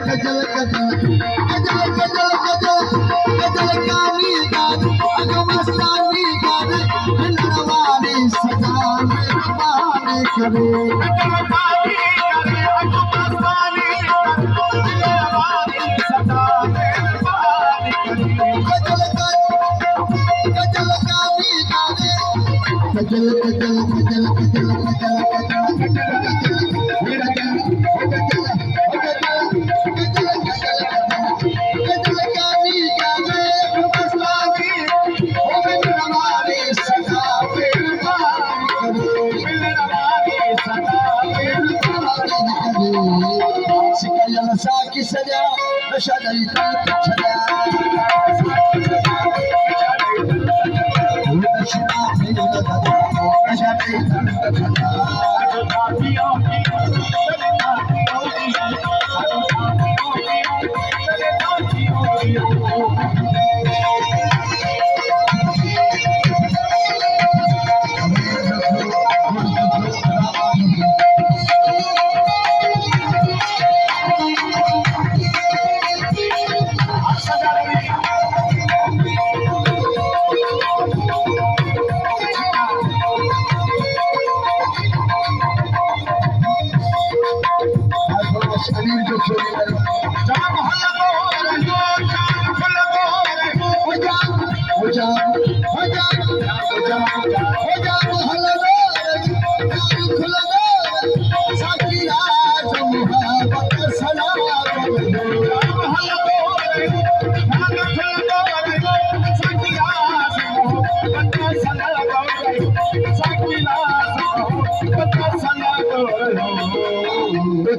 गजल गजल गजल गजल गजल गजल गावी गावी अगं मस्तानी गावी मिलनवारी सदा मेहरबानी करे गजल गावी गावी अगं मस्तानी मिलनवारी सदा मेहरबानी करे गजल गजल गावी गावी गजल गजल गजल गजल गजल साकी सजा नशा नहीं छड़ा नशा नहीं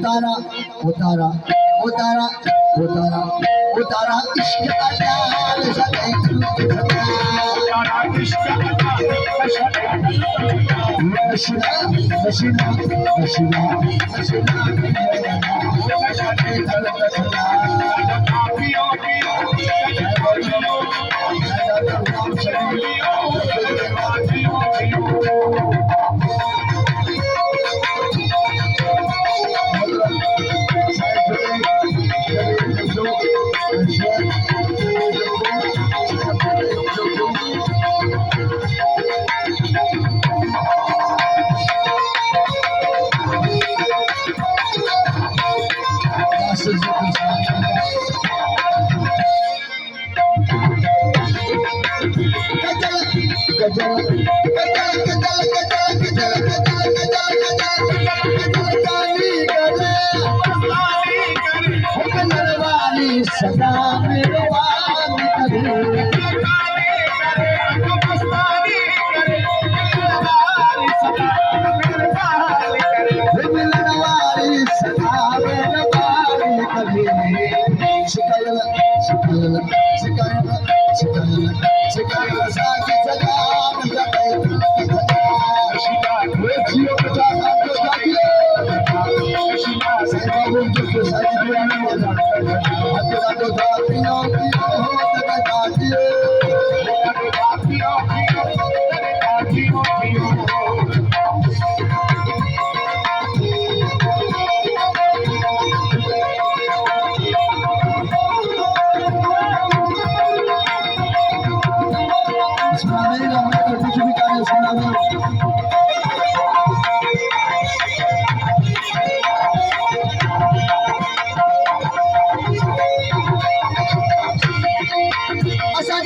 उतारा उतारा उतारा उतारा उतारा इश्क अजान नशीला नशीला नशीला सदा मेहरबानी करे मिलनवारी सदा मेहरबानी करे शिकायत शिकायत शिकायत शिकायत शिकायत साकी सदा असा